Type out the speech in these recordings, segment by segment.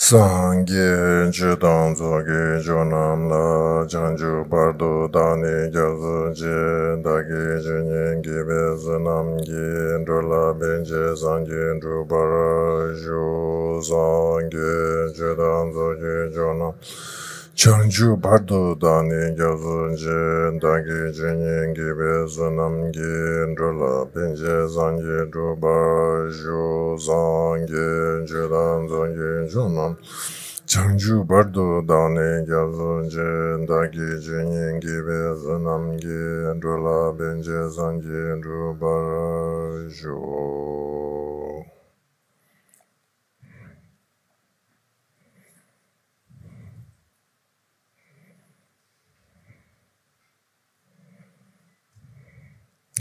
Sangye Judan Zogi Jonam La Janju Bardo Dani Gyazu Je Dagi Junyin Gibe Zunam Gi Ndula Benje Zangye Ndrubara Ju Sangye Judan Zogi Jonam Janju Bardo Dani Gyazu Je Dagi Junyin Gibe Zunam Gi Ndula Benje Zangye Ndrubara Ju Sangye Judan Zogi Jonam Changju Bardo Dane Gyazunje Dagi Jinyin Gibe Zanamgi Androla Benje Zangi Andro Barajo.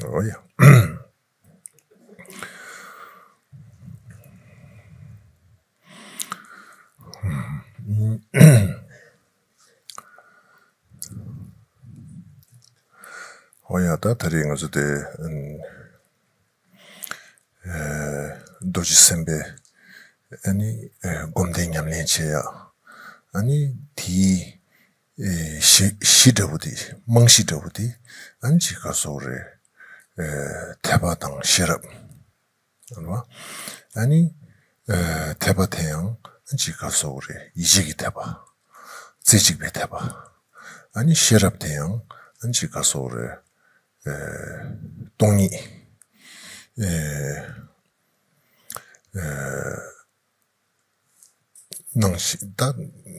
Oh yeah. Oyada taringozu de doji sembe ani gomde nyamlencheya ani di shidabudi mangshidabudi anji kasore tebatang shirab alwa ani tebatayang anji kasore yijigi teba tsijigbe teba ani shirab tayang anji kasore 동이 낭시 다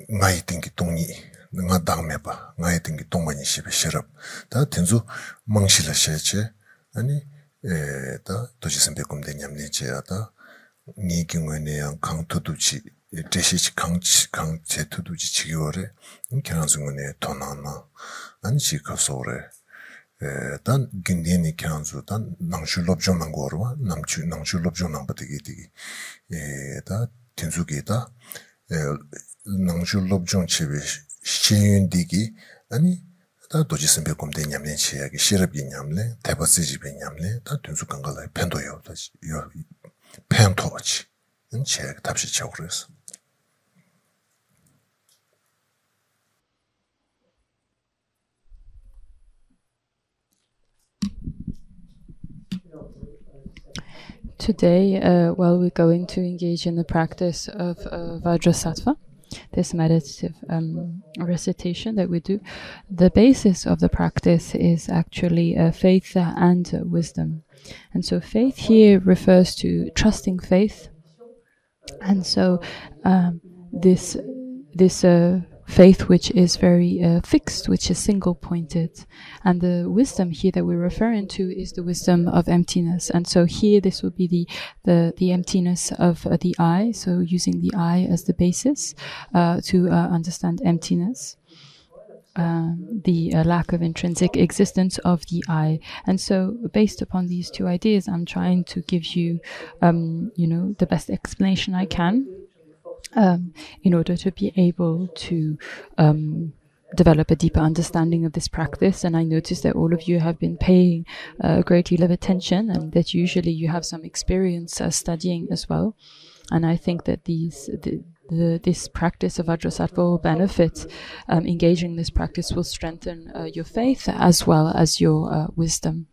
나이 땡기 동이 나 다음에 봐 나이 땡기 동만이 시베 시럽 다 텐주 망실라 셰체 아니 다 도지선 베콤 되냠네체야다 니 경우에는 강토두지 대시치 강제 투두지 지기월에 계란승원에 돈하나 아니 지가서래 단 근데니 kanzu dan nangshu lobjon nangorwa namchu nangshu lobjon nangbatigi digi da tenzugi da nangshu lobjon chebe shiyun digi ani da doji sembe komde nyamne cheyagi shirabi nyamle tebasiji be nyamle da tenzu kangala pendo yo da yo pento achi 은 cheyagi tabshi chawres. Today, while we're going to engage in the practice of Vajrasattva, this meditative recitation that we do, the basis of the practice is actually faith and wisdom. And so faith here refers to trusting faith. And so this faith which is very fixed, which is single-pointed. And the wisdom here that we're referring to is the wisdom of emptiness. And so here this would be the emptiness of the I, so using the I as the basis to understand emptiness. The lack of intrinsic existence of the I. And so based upon these two ideas, I'm trying to give you, the best explanation I can in order to be able to develop a deeper understanding of this practice. And I noticed that all of you have been paying a great deal of attention, and that usually you have some experience studying as well. And I think that this practice of Vajrasattva will benefit. Engaging this practice will strengthen your faith as well as your wisdom.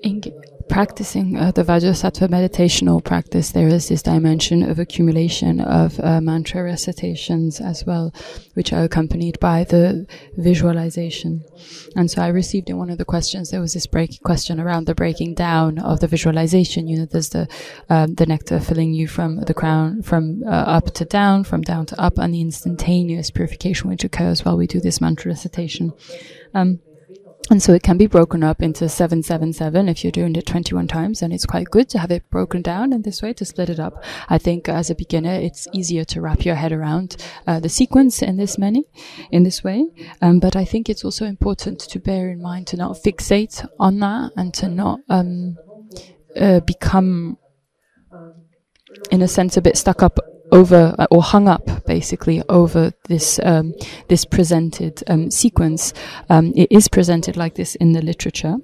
In practicing the Vajrasattva meditational practice, there is this dimension of accumulation of mantra recitations as well, which are accompanied by the visualization. And so I received in one of the questions, there was this question around the breaking down of the visualization. You know, there's the nectar filling you from the crown, from up to down, from down to up, and the instantaneous purification which occurs while we do this mantra recitation. And so it can be broken up into 777 if you're doing it 21 times, and it's quite good to have it broken down in this way, to split it up. I think as a beginner, it's easier to wrap your head around the sequence in this way. But I think it's also important to bear in mind to not fixate on that and to not become, in a sense, a bit stuck up over or hung up basically over this this presented sequence. It is presented like this in the literature,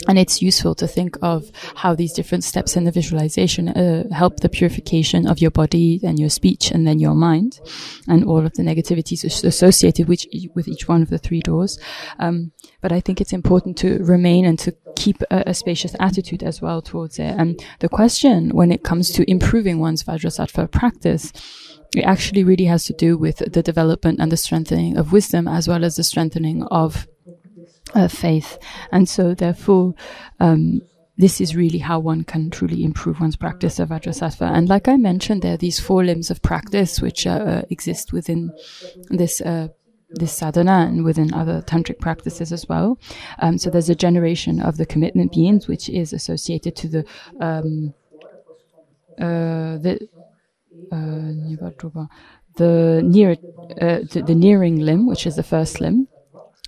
and it's useful to think of how these different steps in the visualization help the purification of your body and your speech and then your mind, and all of the negativities associated with each one of the three doors. But I think it's important to remain and to keep a spacious attitude as well towards it. And the question when it comes to improving one's Vajrasattva practice, it actually really has to do with the development and the strengthening of wisdom as well as the strengthening of faith. And so therefore, this is really how one can truly improve one's practice of Vajrasattva. And like I mentioned, there are these 4 limbs of practice which exist within this sadhana and within other tantric practices as well. So there's a generation of the commitment beings, which is associated to the nearing limb, which is the first limb.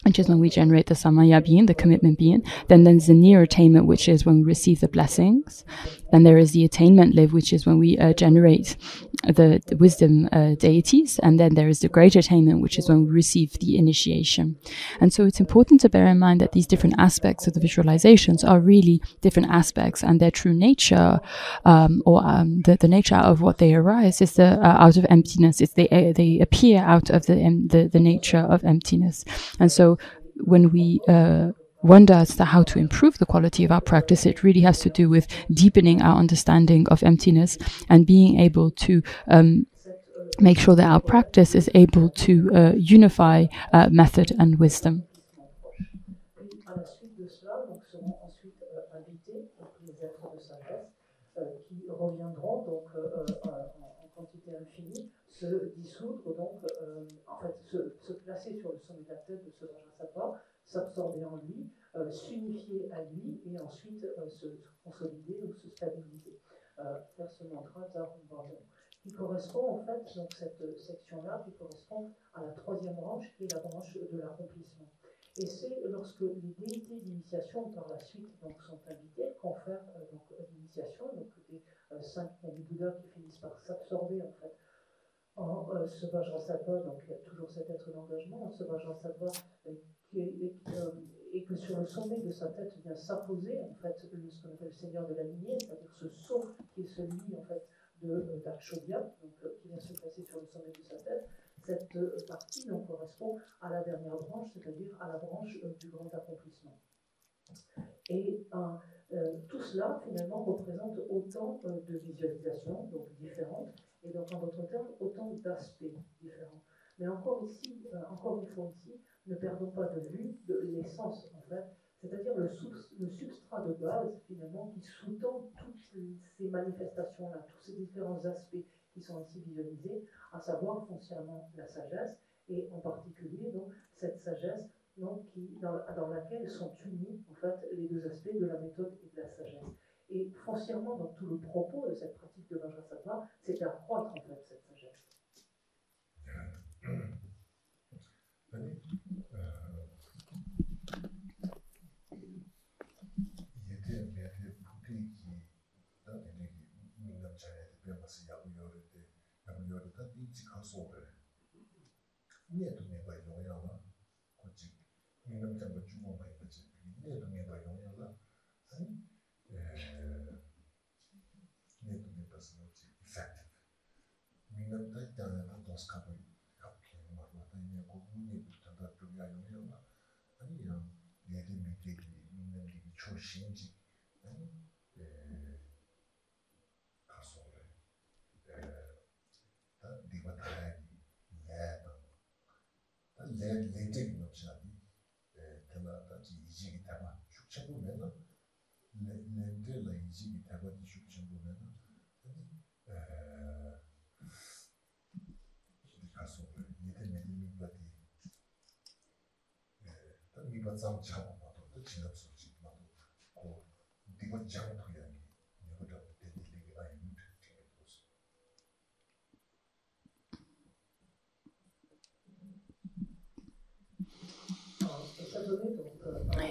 which is when we generate the samaya being, the commitment being. Then there's the near attainment, which is when we receive the blessings. Then there is the attainment live, which is when we generate the wisdom deities. And then there is the great attainment, which is when we receive the initiation. And so it's important to bear in mind that these different aspects of the visualizations are really different aspects, and their true nature, the nature out of what they arise is out of emptiness. They appear out of the nature of emptiness. And so when we wonder as to how to improve the quality of our practice, it really has to do with deepening our understanding of emptiness and being able to make sure that our practice is able to unify method and wisdom. Se dissoudre, donc, en fait, se placer sur le sommet de la tête de ce Vajrasattva, s'absorber en lui, s'unifier à lui, et ensuite se consolider ou se stabiliser. Faire ce mantra qui correspond, en fait, donc cette section-là, qui correspond à la troisième branche, qui est la branche de l'accomplissement. Et c'est lorsque les déités d'initiation, par la suite, donc, sont invitées, qu'on fait l'initiation, donc des 5 Bouddhas qui finissent par s'absorber, en fait, en ce Vajrasattva, donc il y a toujours cet être d'engagement, ce Vajrasattva et que sur le sommet de sa tête vient s'apposer en fait ce qu'on appelle le Seigneur de la lignée, c'est-à-dire ce sceau qui est celui en fait d'Akshobhya, donc qui vient se placer sur le sommet de sa tête. Cette partie donc correspond à la dernière branche, c'est-à-dire à la branche du grand accomplissement. Et tout cela finalement représente autant de visualisations donc différentes. Et donc, en d'autres termes, autant d'aspects différents. Mais encore une fois ici, ne perdons pas de vue l'essence, en fait, c'est-à-dire le substrat de base, finalement, qui sous-tend toutes ces manifestations-là, tous ces différents aspects qui sont ici visualisés, à savoir foncièrement la sagesse, et en particulier, donc, cette sagesse donc, dans laquelle sont unis, en fait, les deux aspects de la méthode et de la sagesse. Et foncièrement, donc, tout le propos de cette pratique de Vajrasattva, c'est d'accroître en fait cette sagesse.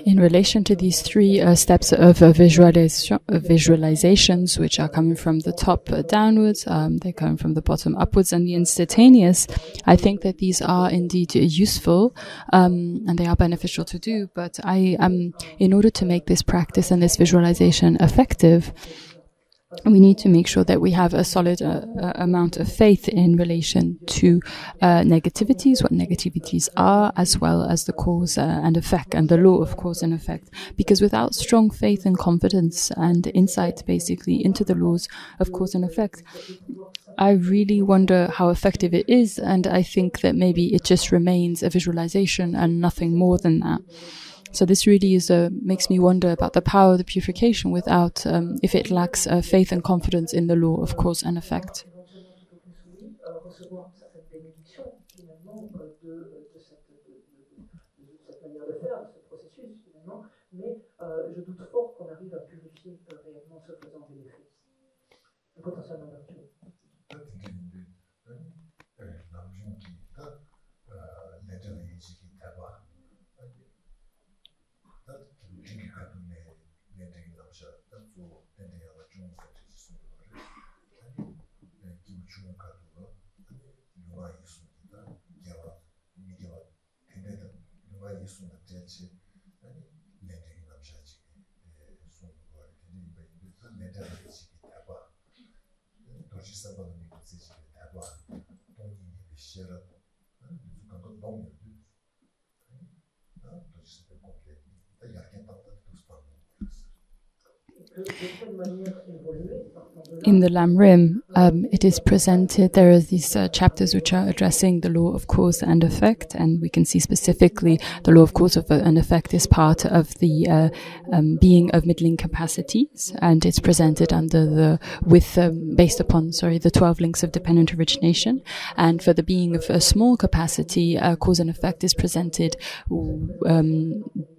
In relation to these three steps of visualizations, which are coming from the top downwards, they're coming from the bottom upwards, and the instantaneous, I think that these are indeed useful, and they are beneficial to do, but in order to make this practice and this visualization effective, we need to make sure that we have a solid amount of faith in relation to negativities, what negativities are, as well as the cause and effect, and the law of cause and effect. Because without strong faith and confidence and insight, basically, into the laws of cause and effect, I really wonder how effective it is, and I think that maybe it just remains a visualization and nothing more than that. So this really makes me wonder about the power of the purification without, if it lacks faith and confidence in the law of cause and effect. In the Lamrim, it is presented, there are these chapters which are addressing the law of cause and effect, and we can see specifically the law of cause and effect is part of the being of middling capacities, and it's presented under based upon the 12 links of dependent origination. And for the being of a small capacity, cause and effect is presented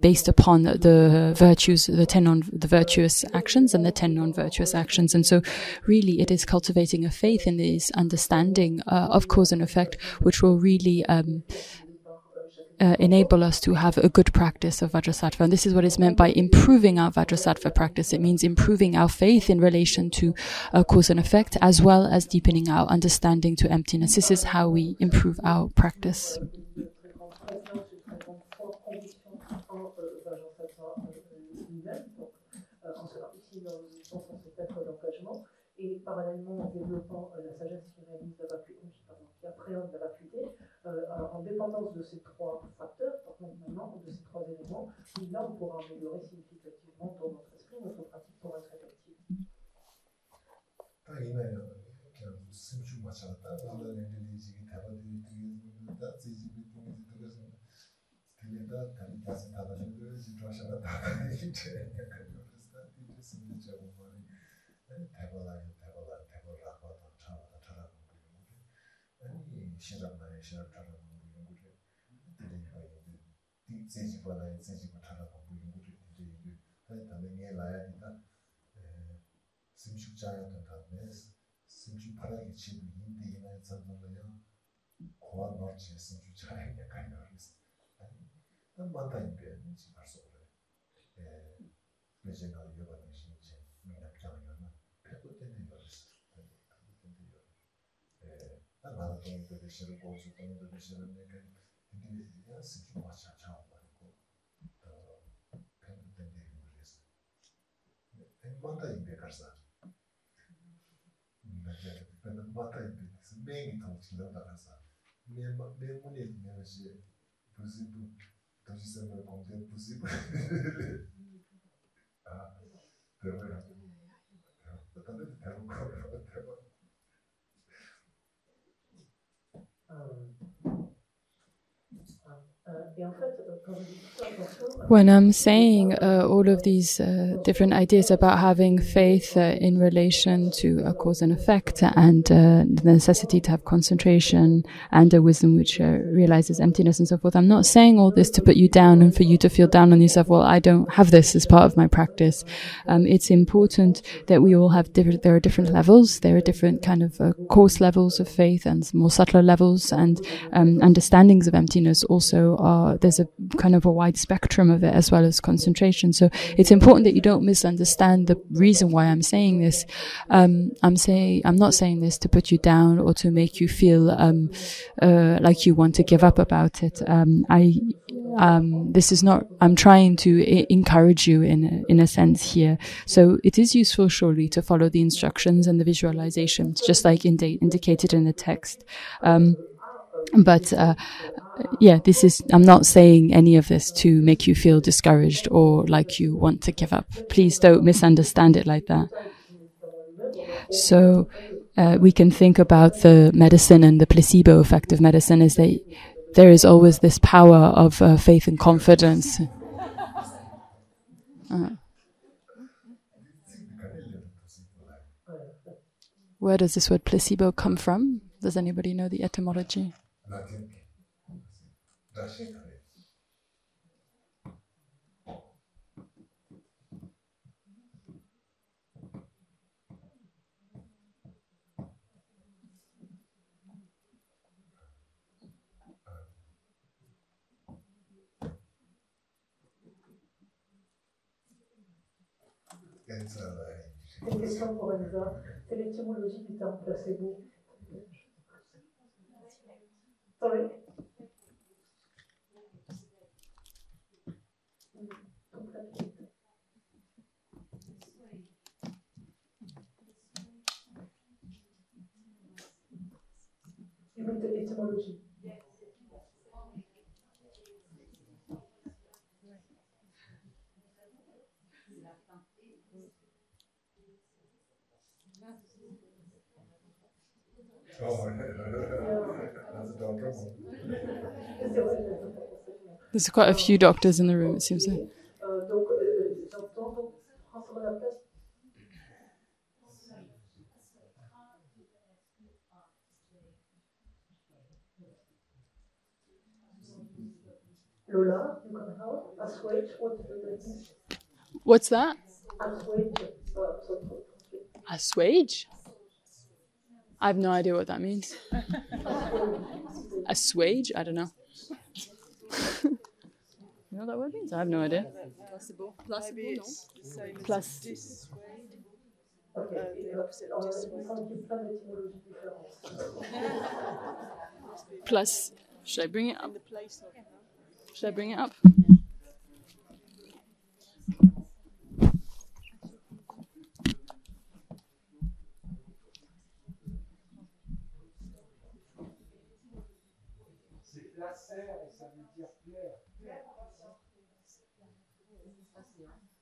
based upon the virtues, the virtuous actions and the 10 non-virtuous actions. And so really it is cultivating a faith in this understanding of cause and effect, which will really enable us to have a good practice of Vajrasattva. And this is what is meant by improving our Vajrasattva practice. It means improving our faith in relation to cause and effect, as well as deepening our understanding to emptiness. This is how we improve our practice. Et parallèlement en développant la sagesse qui réalise la vacuité, qui appréhende la vacuité, en dépendance de ces trois facteurs, maintenant, de ces trois éléments, là on pourra améliorer significativement dans notre esprit, notre pratique pour être effective. When I'm saying all of these different ideas about having faith in relation to a cause and effect, and the necessity to have concentration and a wisdom which realizes emptiness and so forth, I'm not saying all this to put you down and for you to feel down on yourself. Well, I don't have this as part of my practice. It's important that we all have there are different levels. There are different kind of coarse levels of faith and more subtler levels, and understandings of emptiness also are, there's a kind of a wide spectrum of it, as well as concentration. So it's important that you don't misunderstand the reason why I'm saying this. I'm not saying this to put you down or to make you feel like you want to give up about it. This is not, I'm trying to encourage you in a sense here. So it is useful surely to follow the instructions and the visualizations, just like indicated in the text. But I'm not saying any of this to make you feel discouraged or like you want to give up. Please don't misunderstand it like that. So we can think about the medicine and the placebo effect of medicine is that there is always this power of faith and confidence. Where does this word placebo come from? Does anybody know the etymology? C'est une question pour Elsa. C'est l'étymologie du terme placebo. Sorry? l'étymologie. There's quite a few doctors in the room, it seems like. Donc, j'entends donc prendre la place. Lola, you can help. Assuage, what does that mean? What's that? Assuage. Assuage? I have no idea what that means. Assuage? I don't know. You know what that word means? I have no idea. Placebo. Placebo, Okay. Plus. Should I bring it up? Should I bring it up?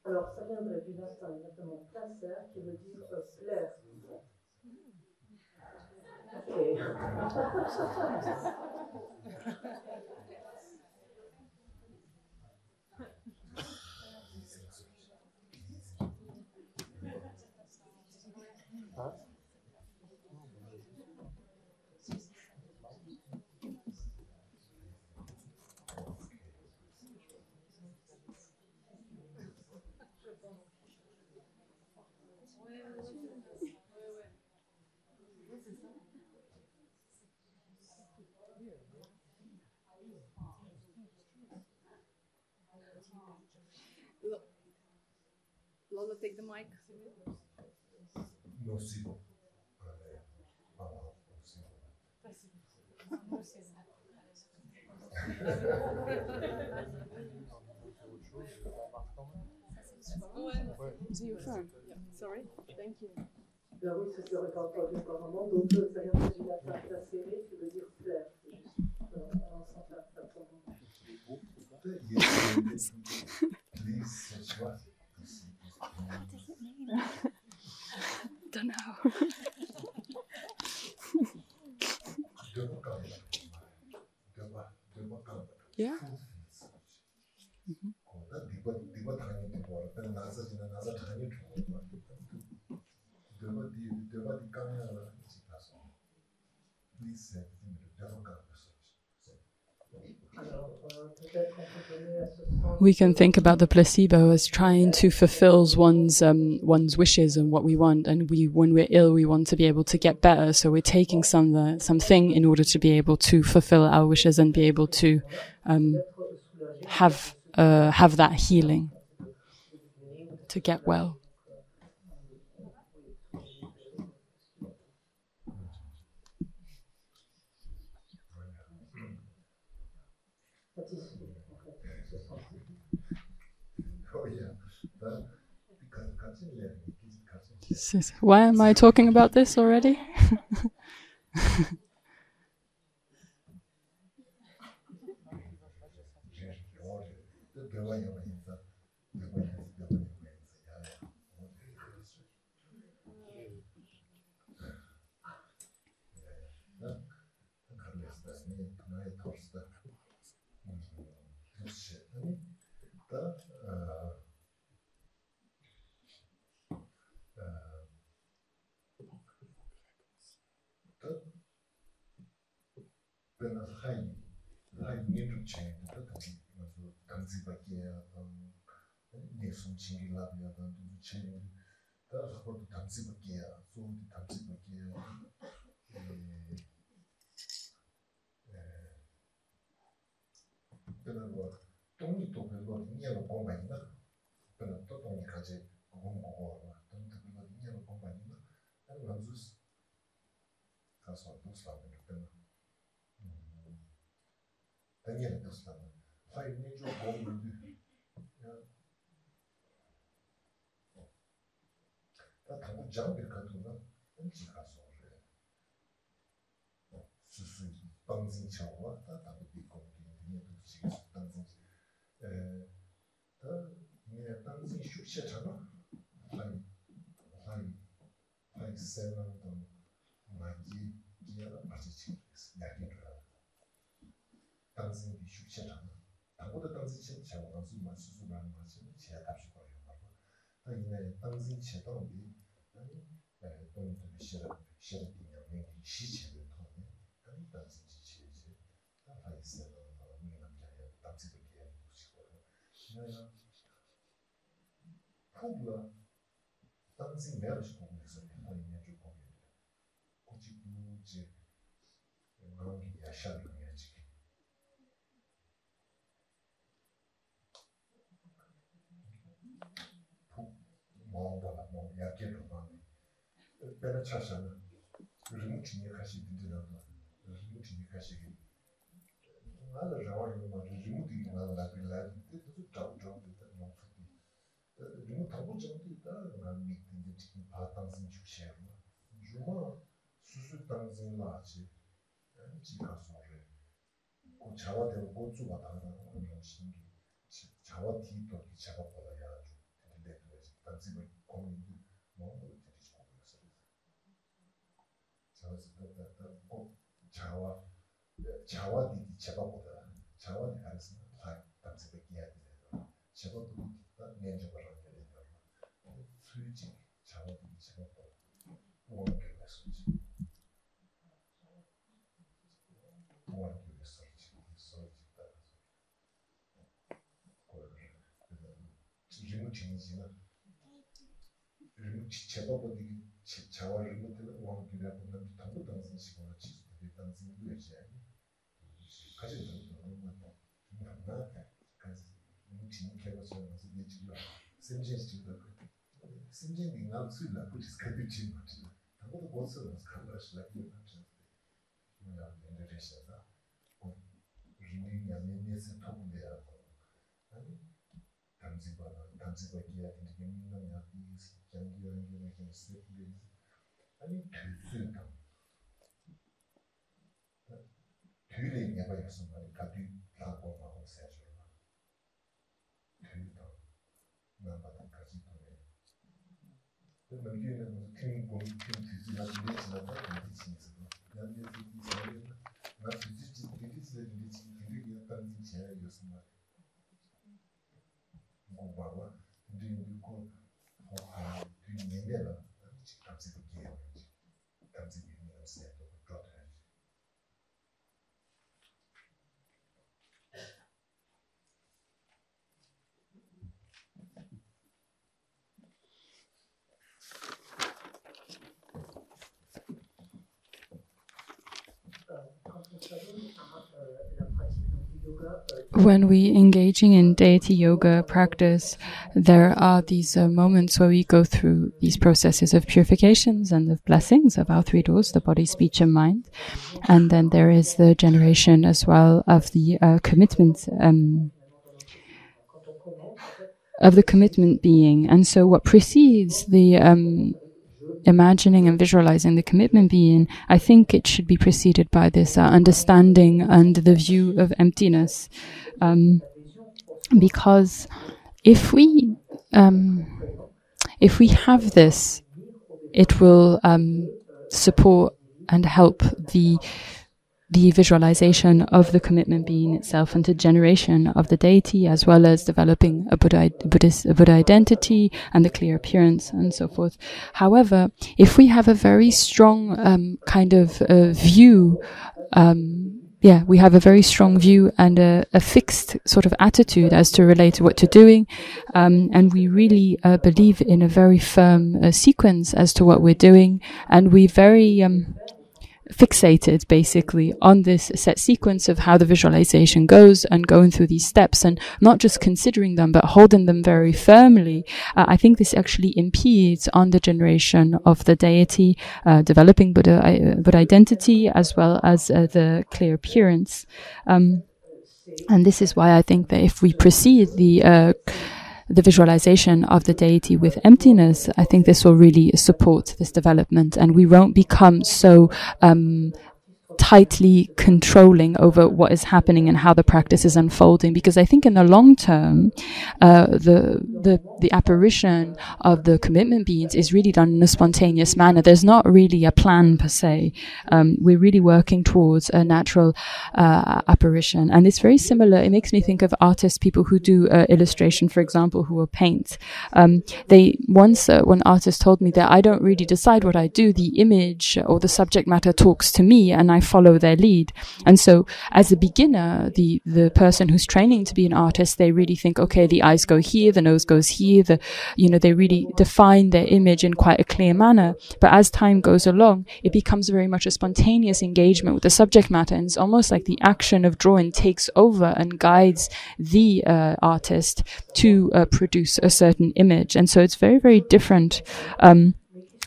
Alors, ça viendrait du latin exactement placer, qui veut dire plaire. Ok. Lola, take the mic. No, see. Is it your phone? Yeah. Sorry. Thank you. Là, oui, c'est sûr, pas entendu par moment. Donc, ça vient du latin placere, qui veut dire plaire. C'est juste en sens là. Don't know. Yeah. We can think about the placebo as trying to fulfill one's wishes and what we want, and when we're ill, we want to be able to get better. So we're taking something in order to be able to fulfill our wishes and be able to have that healing, to get well. Why am I talking about this already? Tanzin Chawa, Tatabi Kombi, Tanzin. Tanzin Shukshachana, like 7 Magi, Gia, Pachichis, Yagira. Tanzin Shukshachana. Tango Tanzin Chawa, Suzuman, Chiatashi. And Tanzin Cheton, don't be shared in your name, she will tell me, and Tanzin Cheese. I said, Pugla, Tanzin Verish Congress, and I major community. Cochibuji, Rangi Yashari Magic. Yaketo Mami. Penetration, removing Yakashi did not removing Yakashi. Another drawing, removing another lab, it was a job with the non remove Tabujan, and meeting the chicken patterns in Chushema. Juma, Susu Tanzin Lachi, and Chika Sore. Chawa del Gozu Batana, Chawa Tito, Chava Polaya, and the Tanzin community. Chawa di Chababoda, Chawa has like Tanzania, Chababu, Ninja Barangay, Fuji, Chawa di Chababoda, one research. One research, Chababodi, Chawa, one give up on the Tabu dancing, she was dancing with Hüling never use somebody, Kadu, Lago, Maho, Sergio. Hüling, number of Kazito. The Maguire came going to see that relation of that teachings. Not to just this religion, Tanzin chair, you somebody. Gobawa, doing you call doing Yella, comes to the game. Comes to the set of the brother. When we engaging in deity yoga practice, there are these moments where we go through these processes of purifications and of blessings of our three doors, the body, speech, and mind. And then there is the generation as well of the commitment, being. And so what precedes the imagining and visualizing the commitment being, I think it should be preceded by this understanding and the view of emptiness. Because if we have this, it will support and help the visualization of the commitment being itself and the generation of the deity, as well as developing a Buddha identity and the clear appearance and so forth. However, if we have a very strong kind of view, we have a very strong view and a fixed sort of attitude as to relate to what you're doing, and we really believe in a very firm sequence as to what we're doing, and we very fixated basically on this set sequence of how the visualization goes and going through these steps and not just considering them but holding them very firmly. I think this actually impedes on the generation of the deity, developing Buddha identity as well as the clear appearance. And this is why I think that if we precede the visualization of the deity with emptiness, I think this will really support this development, and we won't become so tightly controlling over what is happening and how the practice is unfolding. Because I think in the long term, the apparition of the commitment beings is really done in a spontaneous manner. There's not really a plan per se. We're really working towards a natural apparition, and it's very similar. It makes me think of artists, people who do illustration, for example, who will paint. They once one artist told me that I don't really decide what I do. The image or the subject matter talks to me, and I follow their lead. And so, as a beginner, the person who's training to be an artist, they really think, okay, the eyes go here, the nose goes here. They really define their image in quite a clear manner. But as time goes along, it becomes very much a spontaneous engagement with the subject matter, and it's almost like the action of drawing takes over and guides the artist to produce a certain image. And so it's very, very different.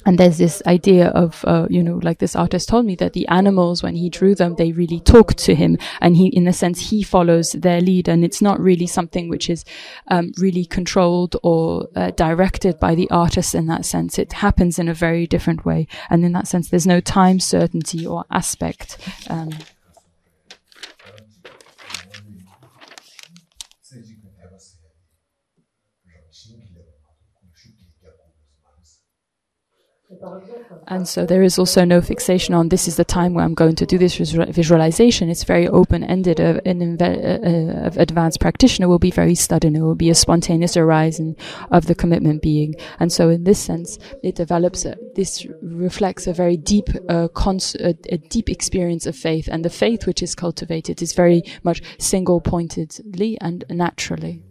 And there's this idea of, like this artist told me, that the animals, when he drew them, they really talk to him, and he, in a sense, he follows their lead, and it's not really something which is really controlled or directed by the artist in that sense. It happens in a very different way, and in that sense, there's no time certainty or aspect. And so there is also no fixation on this is the time where I'm going to do this visualization. It's very open-ended. An advanced practitioner will be very sudden. It will be a spontaneous arising of the commitment being. And so in this sense, it develops, this reflects a very deep, a deep experience of faith. And the faith which is cultivated is very much single-pointedly and naturally.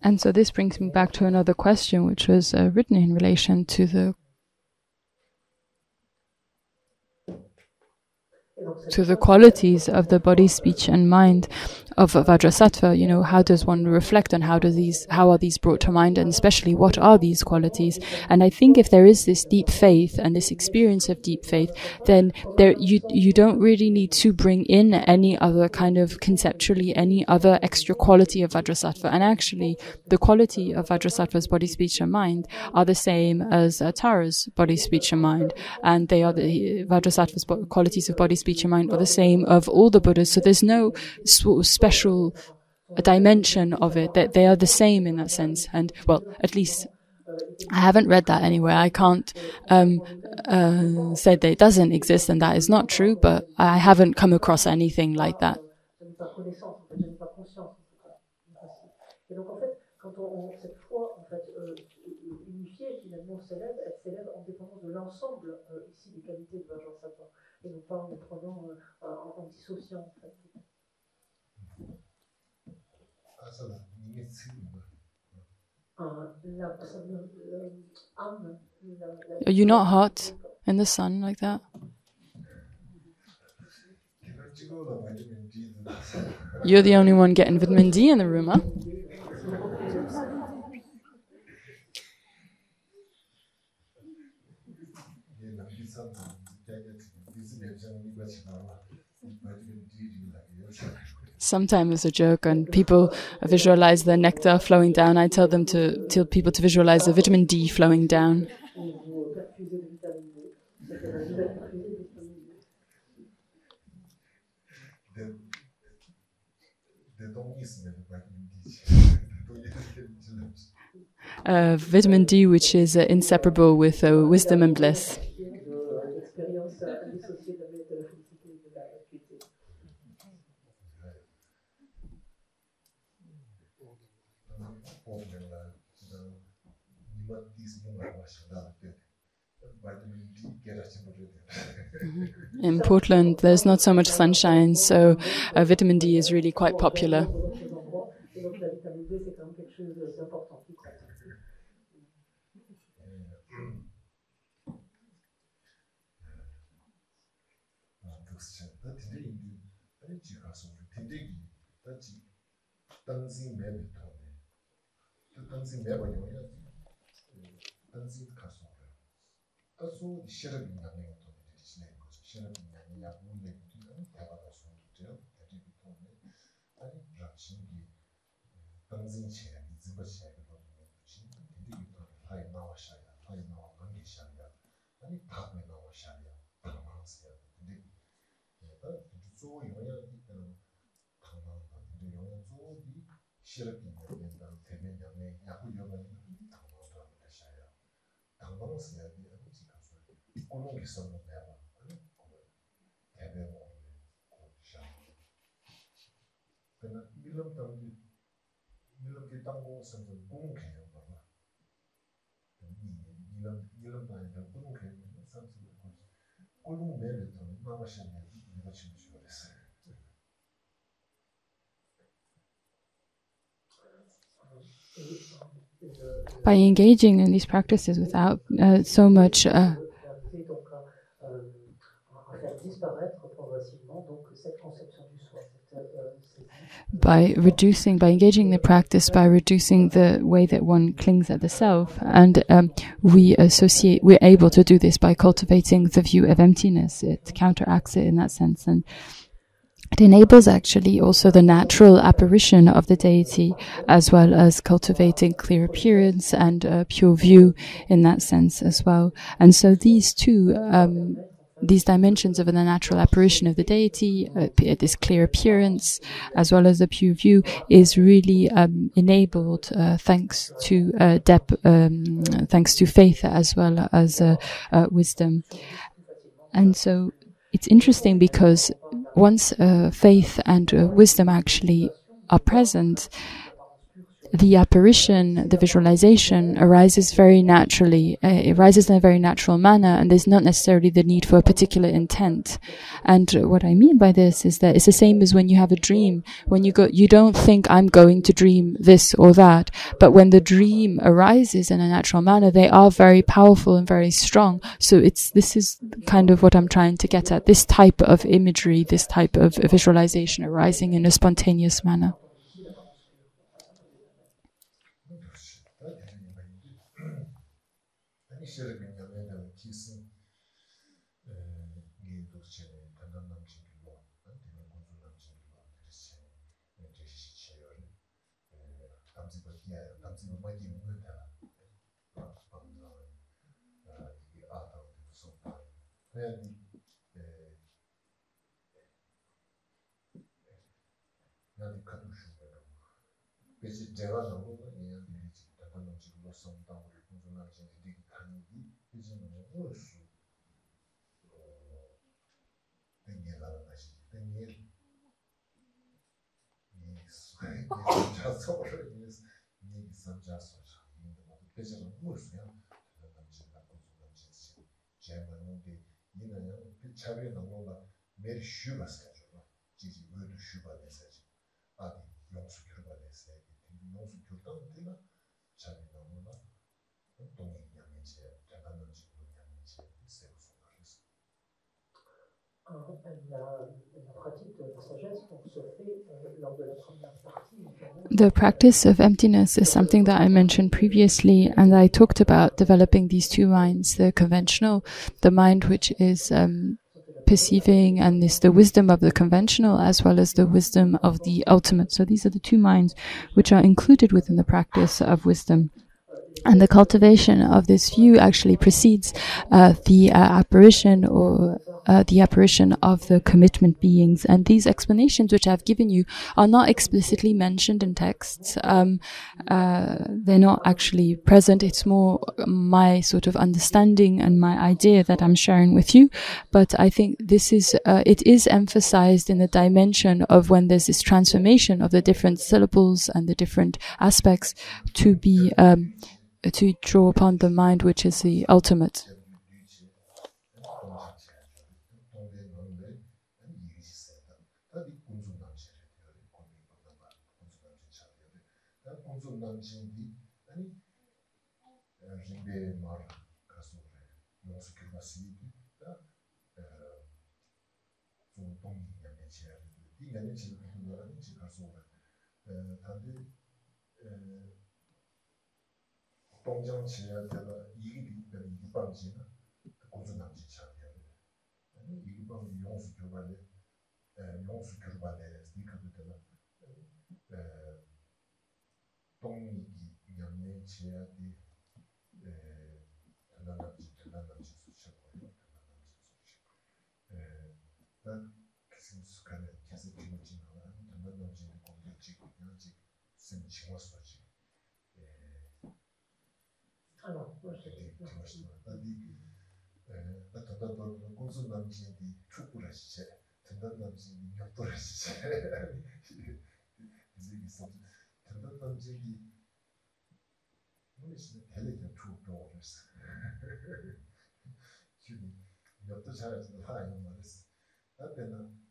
And so this brings me back to another question, which was written in relation to the qualities of the body, speech, and mind of Vajrasattva. How does one reflect on how are these brought to mind, and especially what are these qualities? And I think if there is this deep faith and this experience of deep faith, then you don't really need to bring in any other kind of conceptually any other extra quality of Vajrasattva. And actually, the quality of Vajrasattva's body, speech, and mind are the same as Tara's body, speech, and mind, and they are the Vajrasattva's qualities of body, speech, and mind are the same of all the Buddhas. So there's no special dimension of it, that they are the same in that sense. And well, at least I haven't read that anywhere. I can't say that it doesn't exist, and that is not true, but I haven't come across anything like that. Et non pas en les prenant, en dissociant, en fait. Are you not hot in the sun like that? You're the only one getting vitamin D in the room, huh? Sometimes it's a joke, and people visualize the nectar flowing down. I tell people to visualize the vitamin D flowing down. Vitamin D, which is inseparable with wisdom and bliss. In Portland, there's not so much sunshine, so vitamin D is really quite popular. By engaging in these practices without so much by engaging the practice, by reducing the way that one clings at the self, and we're able to do this by cultivating the view of emptiness. It counteracts it in that sense, and it enables actually also the natural apparition of the deity, as well as cultivating clear appearance and pure view in that sense as well. And so these two these dimensions of the natural apparition of the deity, this clear appearance, as well as the pure view, is really enabled thanks to thanks to faith as well as wisdom. And so it's interesting because once faith and wisdom actually are present, the apparition, the visualization arises very naturally. It arises in a very natural manner, and there's not necessarily the need for a particular intent. And what I mean by this is that it's the same as when you have a dream. When you don't think, I'm going to dream this or that. But when the dream arises in a natural manner, they are very powerful and very strong. So this is kind of what I'm trying to get at. This type of imagery, this type of visualization arising in a spontaneous manner. The practice of emptiness is something that I mentioned previously, and I talked about developing these two minds, the conventional, the mind which is perceiving, and is the wisdom of the conventional, as well as the wisdom of the ultimate. So these are the two minds which are included within the practice of wisdom. And the cultivation of this view actually precedes the apparition or the apparition of the commitment beings. And these explanations which I've given you are not explicitly mentioned in texts. They're not actually present. It's more my sort of understanding and my idea that I'm sharing with you. But I think this is, it is emphasized in the dimension of when there's this transformation of the different syllables and the different aspects to be, to draw upon the mind, which is the ultimate. 공존 남진이 아니 림베 말 가서 용수 교과서이다 좀 동의하는 제안 이거는 지금 뭐라는 지 가서 다들 동정 지역에다 이 방지는 공존 남진 차이야 아니 이 방 용수 교과에 용수 교과에 스티커도 동이 양내 지역이 단단함지 수치고요. 난 계속 수간에 계속 기능지는 단단함지 공격지 그냥지 생 지워서지. 그렇지. 나디 단단한 공수 남지인데 축구라시지. 단단함지 역도라시지. 이제 있어. 단단함지 무슨 텔레비전 축구로 그랬어. 지금 몇도 잘해서 하는 말이었어. 나때는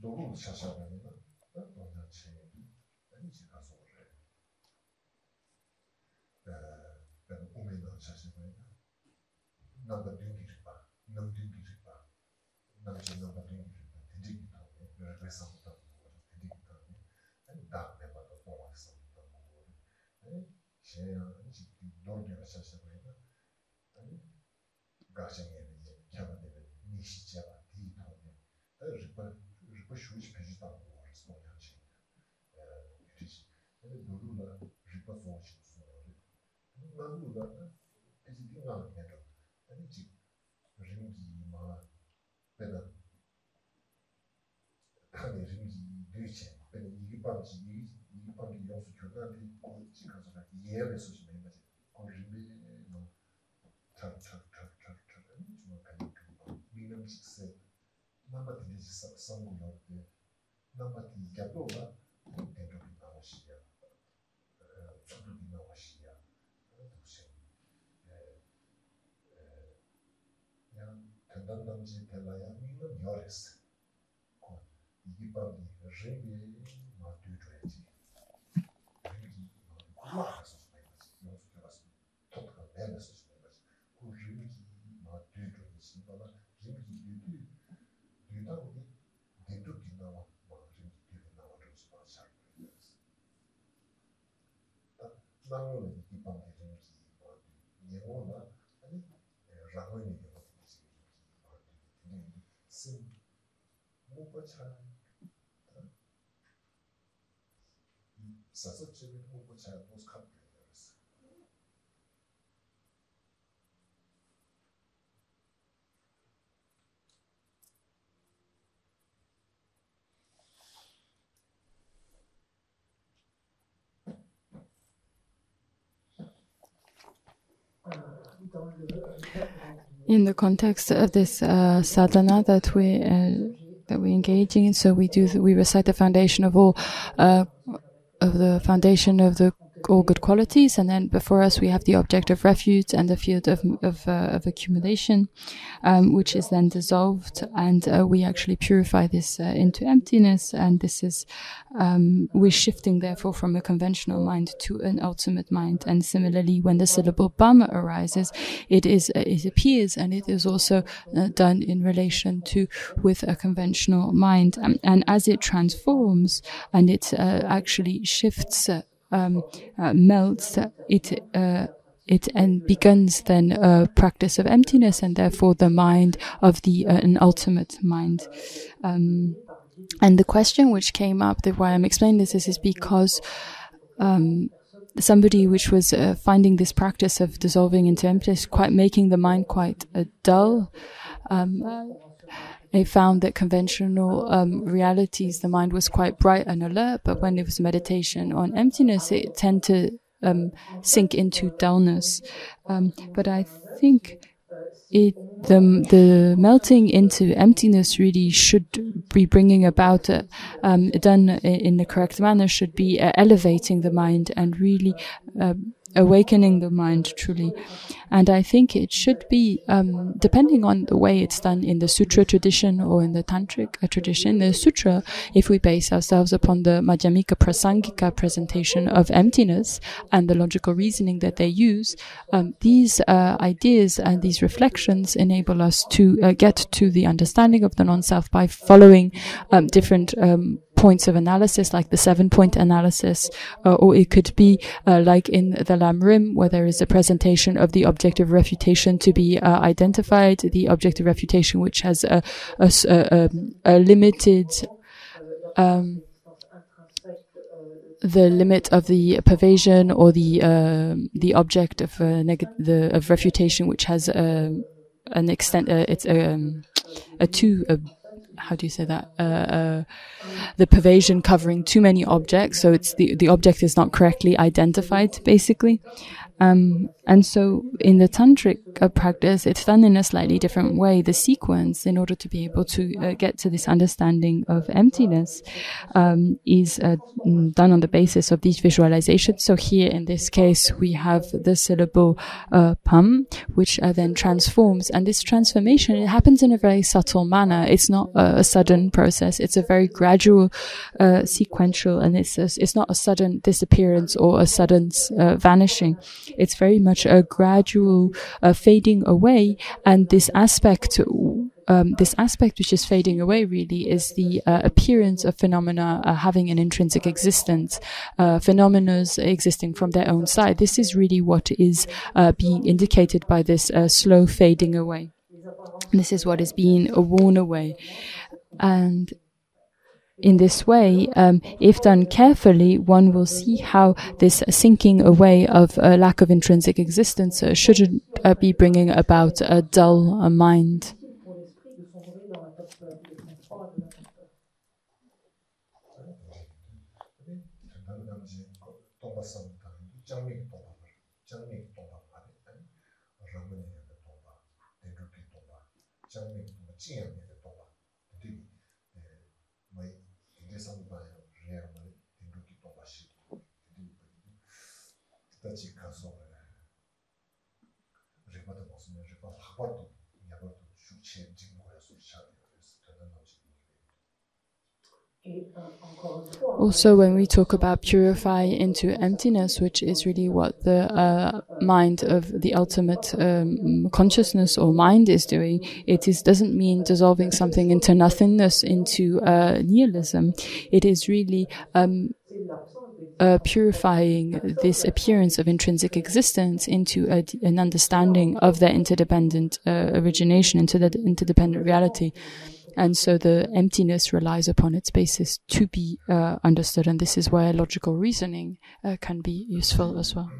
노루 샤샤가니나 나도나 체이 아니지 가서 그래. 내가 오메나 샤샤가니나 나가 딩기를 봐. 너 딩기를 봐. 남자 나가 딩기를 봐. 딩기 타고 내가 상담 딩기 타고 아니 다음에 봐도 또 왔어. 제가 지금 노르게가 샤샤가니나 아니 가정에 켜는데 미시자가 뒤통에 리파 슈지 페이지다고 그래서 뭐냐지 그렇지 근데 노루가 리파 소치 나루가 페이지가 내가 아니 지금 링기마 배다 타니 링기 되지 근데 이게 방지 용수 교단이 고치 가서가 이해를 쓰시면 되지 거기에 뭐 식세 남바디 상고요 때 남바디 잡로가 대표님 나오시야 저도 나오시야 무슨 그냥 단단한지 될라야 이건 열었어 이게 바로 레비 마두줘야지 레비 마두서 용수 들어서 토트가 내면서 그 레비 마두줘야지 봐라 레비 유다우디 대두기 나와 뭐지 나와 그래서 잘 그랬어. 나는 이 방에 좀 예고나 아니 라고니 sim 무고차 사서집이 무고차 모스카프 In the context of this sadhana that we're engaging in, so we recite the foundation of all all good qualities, and then before us we have the object of refuge and the field of accumulation, which is then dissolved, and we actually purify this into emptiness, and this is we're shifting therefore from a conventional mind to an ultimate mind. And similarly, when the syllable Bama arises, it appears, and it is also done in relation to with a conventional mind, and as it transforms and it actually shifts, melts, it and begins then a practice of emptiness, and therefore the mind of an ultimate mind. And the question which came up, why I'm explaining this is because somebody which was finding this practice of dissolving into emptiness making the mind quite dull. They found that conventional realities, the mind was quite bright and alert, but when it was meditation on emptiness, it tend to sink into dullness. But I think the melting into emptiness really should be bringing about, done in the correct manner, should be elevating the mind and really awakening the mind truly. And I think it should be, depending on the way it's done in the sutra tradition or in the tantric tradition. The sutra, if we base ourselves upon the Madhyamika Prasangika presentation of emptiness and the logical reasoning that they use, these ideas and these reflections enable us to get to the understanding of the non-self by following different points of analysis, like the 7-point analysis, or it could be like in the Lam Rim, where there is a presentation of the objective refutation to be identified, the objective refutation which has a limited the limit of the pervasion, or the object of of refutation which has an extent. It's how do you say that? The pervasion covering too many objects, so it's the object is not correctly identified, basically. And so in the tantric practice, it's done in a slightly different way. The sequence, in order to be able to get to this understanding of emptiness, is done on the basis of these visualizations. So here in this case, we have the syllable pam, which then transforms. And this transformation, it happens in a very subtle manner. It's not a sudden process. It's a very gradual, sequential, and it's not a sudden disappearance or a sudden vanishing. It's very much a gradual fading away, and this aspect which is fading away really is the appearance of phenomena having an intrinsic existence, phenomena existing from their own side. This is really what is being indicated by this slow fading away. This is what is being worn away. And in this way, if done carefully, one will see how this sinking away of a lack of intrinsic existence shouldn't be bringing about a dull mind. Also, when we talk about purify into emptiness, which is really what the mind of the ultimate consciousness or mind is doing, doesn't mean dissolving something into nothingness, into nihilism. It is really purifying this appearance of intrinsic existence into an understanding of their interdependent origination, into the interdependent reality. And so the emptiness relies upon its basis to be understood, and this is where logical reasoning can be useful as well.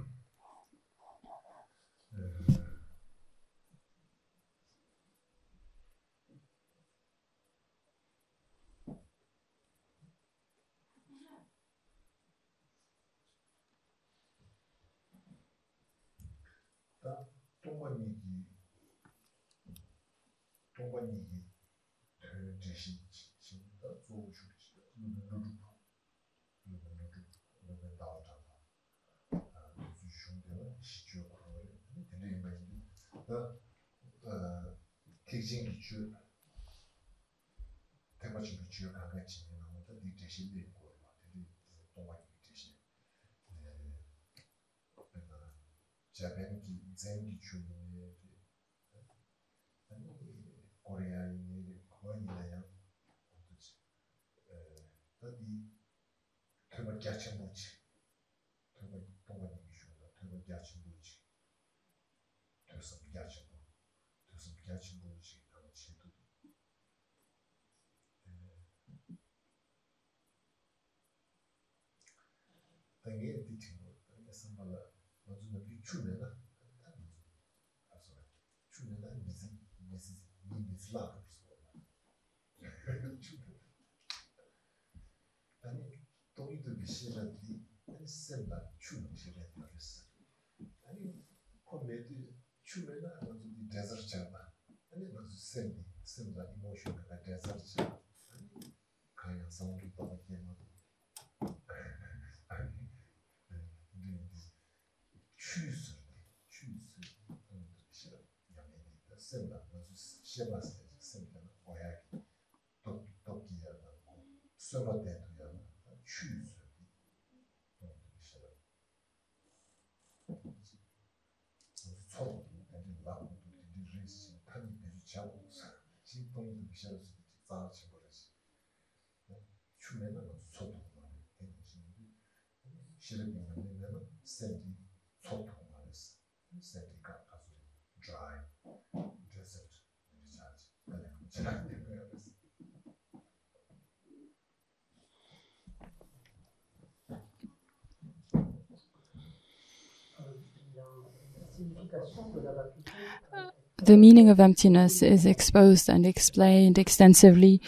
The meaning of emptiness is exposed and explained extensively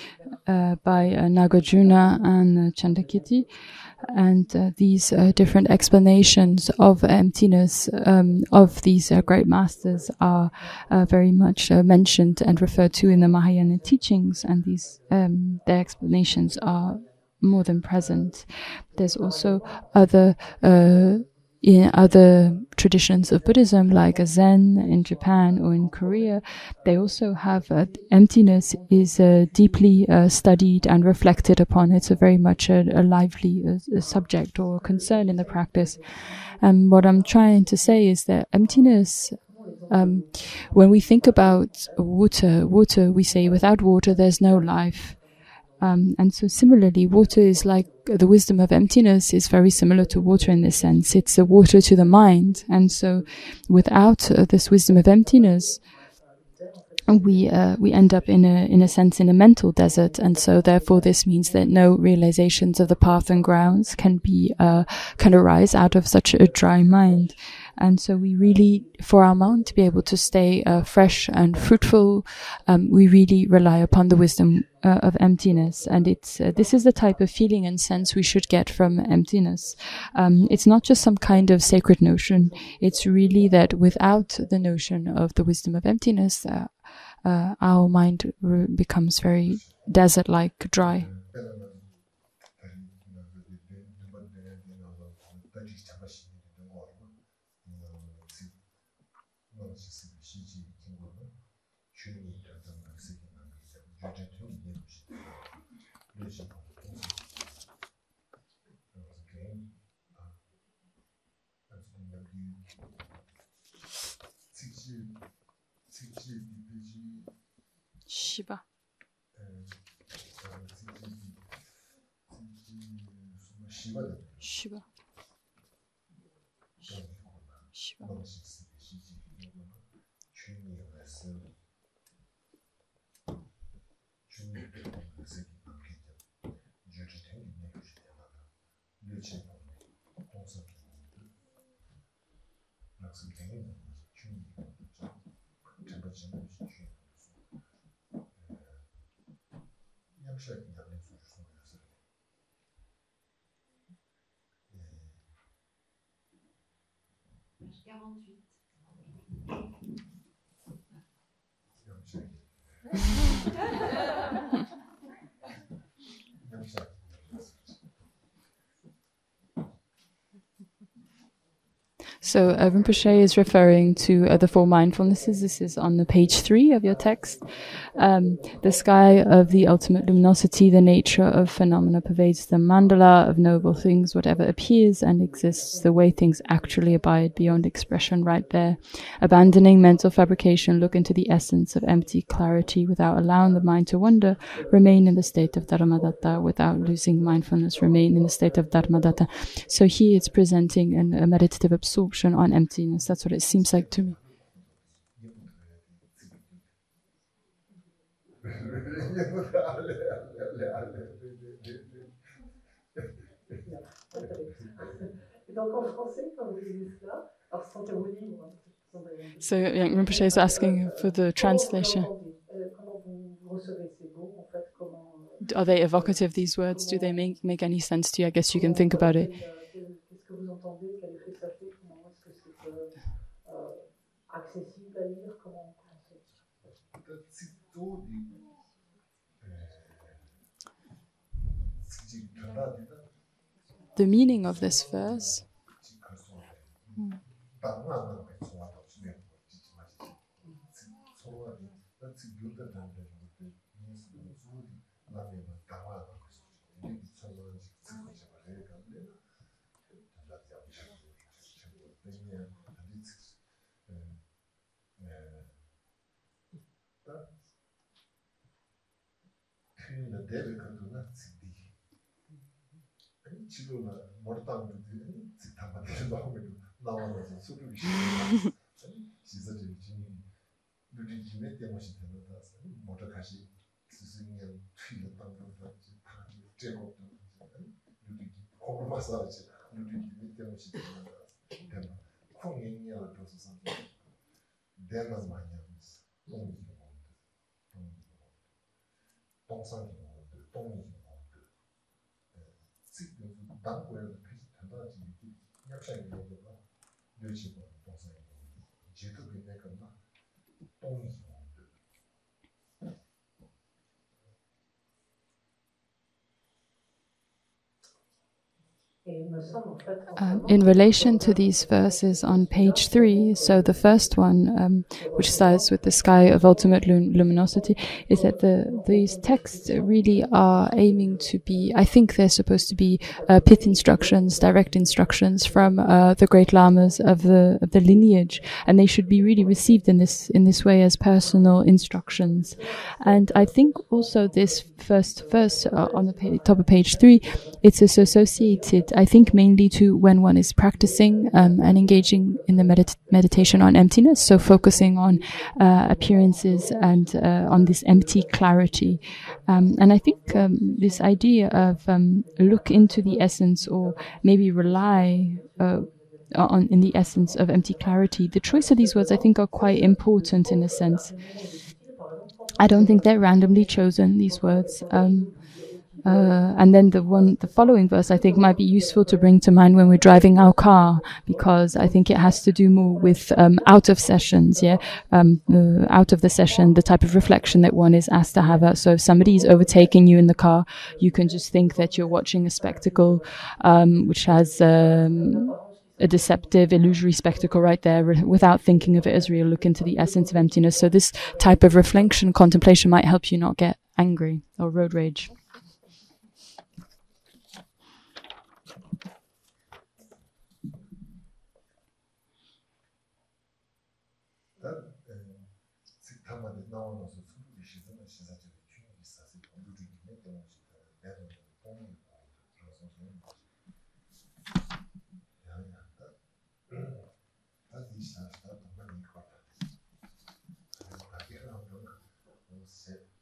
by Nagarjuna and Chandakirti, and these different explanations of emptiness of these great masters are very much mentioned and referred to in the Mahayana teachings, and these their explanations are more than present. There's also in other traditions of Buddhism, like Zen in Japan or in Korea, they also have emptiness is deeply studied and reflected upon. It's a very much a lively subject or concern in the practice. And what I'm trying to say is that emptiness, when we think about water, we say without water there's no life. And so similarly, water is like the wisdom of emptiness is very similar to water in this sense. It's a water to the mind. And so without this wisdom of emptiness, we end up in a sense in a mental desert. And so therefore this means that no realizations of the path and grounds can arise out of such a dry mind. And so we really, for our mind to be able to stay fresh and fruitful, we really rely upon the wisdom of emptiness. And this is the type of feeling and sense we should get from emptiness. It's not just some kind of sacred notion. It's really that without the notion of the wisdom of emptiness, our mind becomes very desert-like, dry. Shiva. Shiva. Shiva. So Rinpoche is referring to the four mindfulnesses. This is on the page 3 of your text. The sky of the ultimate luminosity, the nature of phenomena pervades the mandala of noble things, whatever appears and exists, the way things actually abide beyond expression right there. Abandoning mental fabrication, look into the essence of empty clarity without allowing the mind to wander, remain in the state of dharmadatta without losing mindfulness, remain in the state of dharmadatta. So here it's presenting a meditative absorption on emptiness. That's what it seems like to me. So Rinpoche is asking for the translation. Are they evocative, these words? Do they make any sense to you? I guess you can think about it. The meaning of this verse. In relation to these verses on page 3, so the first one, which starts with the sky of ultimate luminosity, is that these texts really are aiming to be, I think they're supposed to be pith instructions, direct instructions from the great lamas of the lineage, and they should be really received in this way as personal instructions. And I think also this first verse on the top of page 3, it's associated, I think, mainly to when one is practicing and engaging in the meditation on emptiness, so focusing on appearances and on this empty clarity. And I think this idea of look into the essence, or maybe rely in the essence of empty clarity, the choice of these words, I think, are quite important in a sense. I don't think they're randomly chosen, these words. And then the following verse, I think, might be useful to bring to mind when we're driving our car, because I think it has to do more with out of sessions, out of the session, the type of reflection that one is asked to have. So if somebody is overtaking you in the car, you can just think that you're watching a spectacle which has a deceptive, illusory spectacle right there, without thinking of it as real. Look into the essence of emptiness. So this type of reflection, contemplation, might help you not get angry or road rage.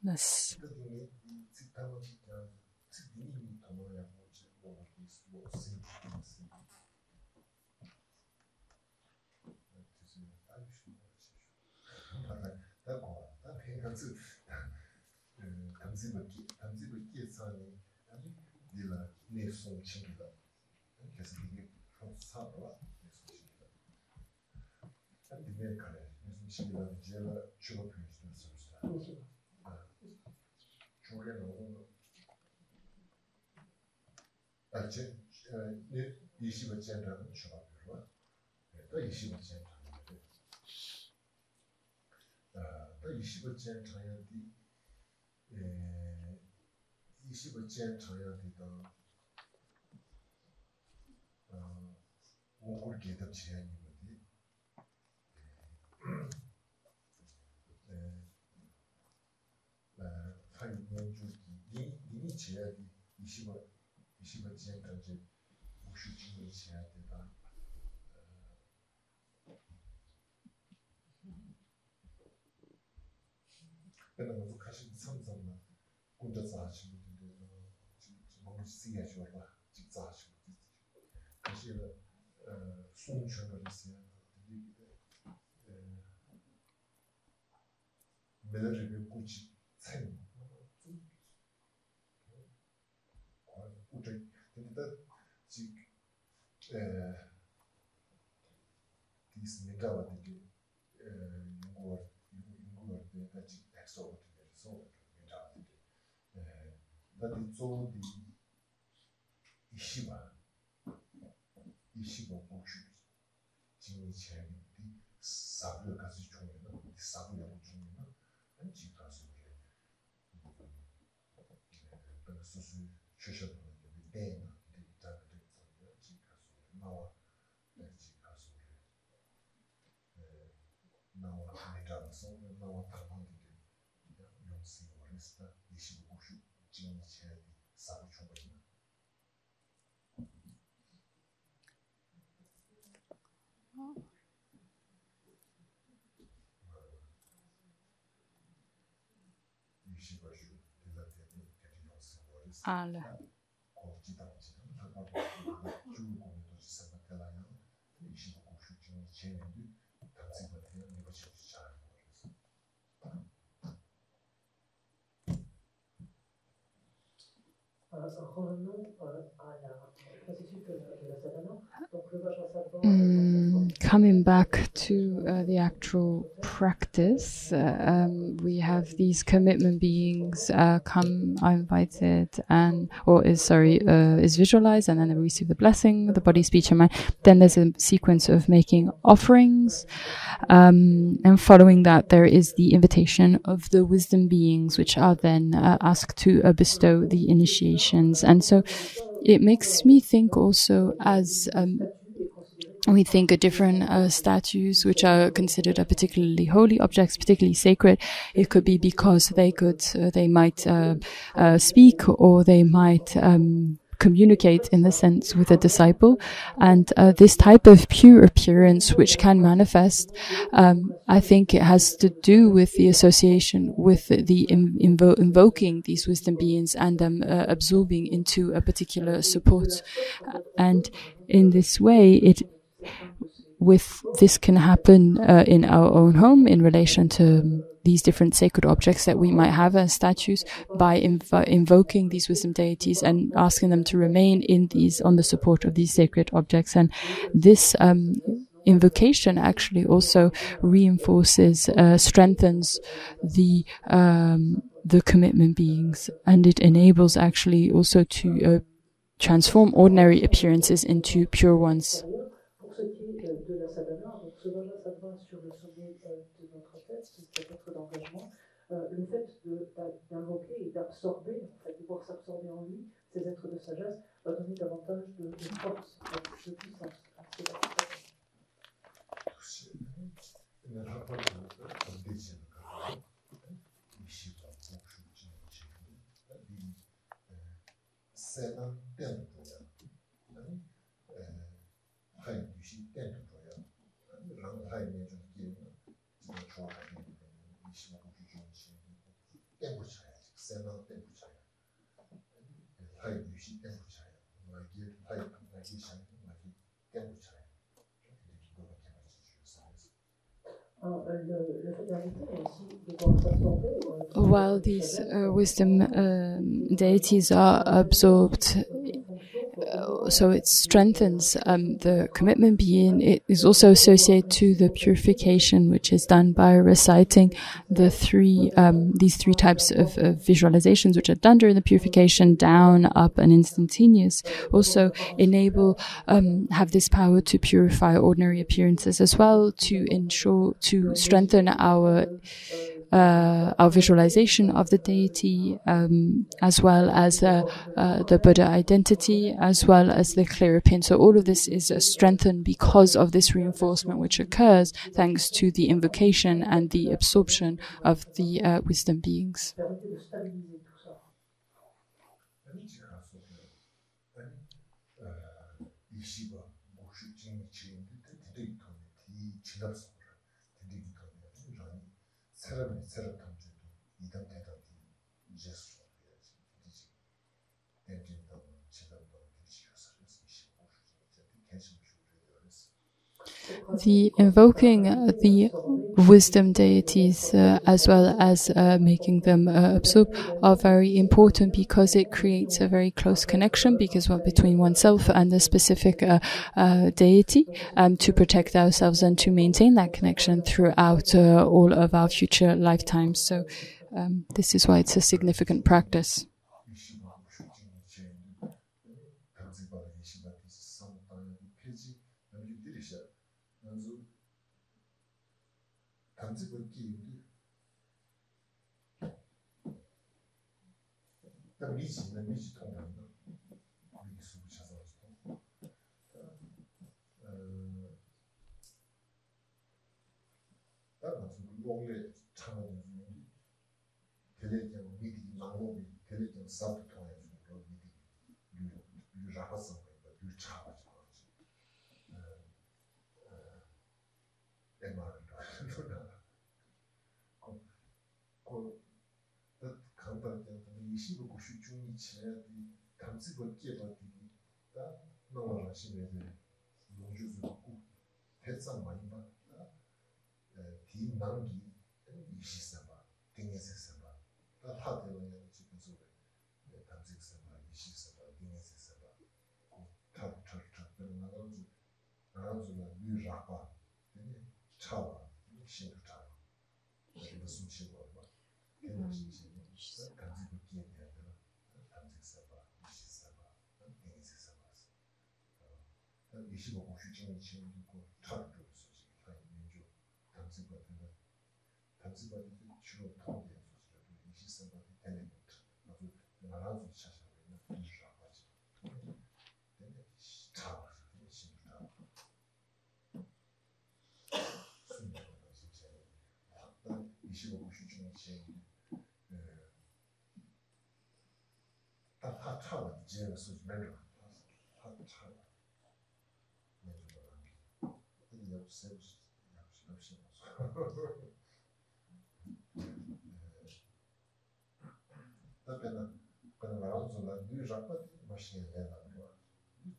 Yes. jingni chayani di sabyo kazi chungina, di sabyo chungina, an jikta suge, susu shishadu di dena, di dana di jikta suge, nawa jikta suge, nawa nidana suge, nawa tarmandi di yongsi warista, ishibu kushu, jingni chayani sabyo chungina. Ale. Revenons à la processus de la sadhana. Donc le Vajrasattva. Coming back to the actual practice, we have these commitment beings come, are invited, is visualized, and then they receive the blessing, the body, speech, and mind. Then there's a sequence of making offerings, and following that, there is the invitation of the wisdom beings, which are then asked to bestow the initiations. And so it makes me think also as we think of different statues which are considered particularly holy objects, particularly sacred. It could be because they might speak, or they might communicate in the sense with a disciple, and this type of pure appearance which can manifest, I think it has to do with the association with the invoking these wisdom beings and them absorbing into a particular support, and in this way this can happen in our own home in relation to these different sacred objects that we might have as statues, by invoking these wisdom deities and asking them to remain on the support of these sacred objects. And this invocation actually also reinforces, strengthens the commitment beings, and it enables actually also to transform ordinary appearances into pure ones. De la sadhana, donc ce Vajrasattva sur le sommet de notre tête, cet être d'engagement, le fait d'invoquer et d'absorber, en fait, de pouvoir s'absorber en lui, ces êtres de sagesse, va donner davantage de force, de puissance à ces êtres. While these wisdom deities are absorbed, so it strengthens the commitment being. It is also associated to the purification, which is done by reciting these three types of visualizations, which are done during the purification: down, up, and instantaneous. Also have this power to purify ordinary appearances as well, to strengthen our visualization of the deity, as well as the Buddha identity, as well as the clear appearance. So all of this is strengthened because of this reinforcement which occurs thanks to the invocation and the absorption of the wisdom beings. The invoking the wisdom deities as well as making them absorb are very important, because it creates a very close connection between oneself and the specific deity, to protect ourselves and to maintain that connection throughout all of our future lifetimes. So this is why it's a significant practice. 감지고 끼인데 다 미지는 미지 통한다. 우리 수부 찾아서 따라서 원래 참여는 대례경 미디 망고비 대례경 사부 통해서 미디 유라하서 유차하죠. 간단하게 25고 중이 지내야 감지고 깨버리기 다 너무 심해서 농주도 갖고 대상 많이 봐 뒤남기 이시사바 등에서사바 다 하되는 지금 소리 감지사바 이시사바 등에서사바 탁탁탁 나가서 유라바 차와 신도 차와 무슨 신고 봐 감지고 끼어야 되나 감지사바 이시사바 등에서사바 25고 중이 지내고 차도 감지받을 때 주로 통계 소스를 23번이 되는 것. 나라도 찾아보면 이슈하지. 근데 차 신다. 순간으로 진짜 확단 25고 중에 다 차와 이제 소스 매를 다 차. 매를 근데 역시 그는 나라도나 뉴자파티 머신에 내는 거.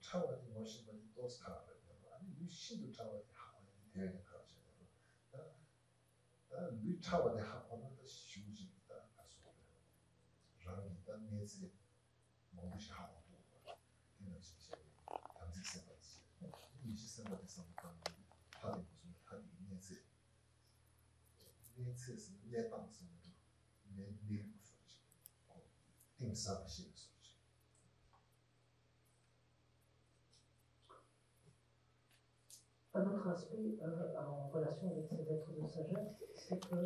차와디 머신이 또 스카르. 아니 신도 차와디 하고 되는 거죠. 이 차와디 하고는 쉬우지다. 가서. 라는다 내지 뭐지 하고. 이런 식의 감지세까지. 이 시스템에 상관 하는 무슨 하는 내지. 내지에서 내 방송으로 내 Un autre aspect en relation avec ces êtres de sagesse, c'est que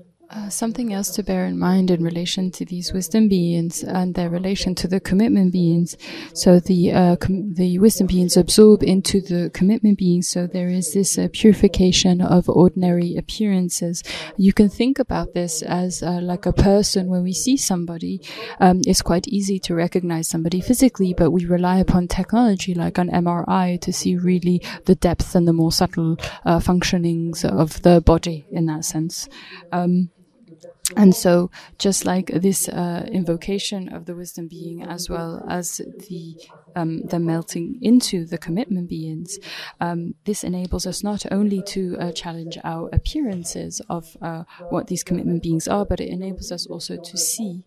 something else to bear in mind in relation to these wisdom beings and their relation to the commitment beings. So the wisdom beings absorb into the commitment beings. So there is this purification of ordinary appearances. You can think about this as like a person. When we see somebody, it's quite easy to recognize somebody physically, but we rely upon technology like an MRI to see really the depth and the more subtle functionings of the body in that sense. And so, just like this invocation of the wisdom being, as well as the melting into the commitment beings, this enables us not only to challenge our appearances of what these commitment beings are, but it enables us also to see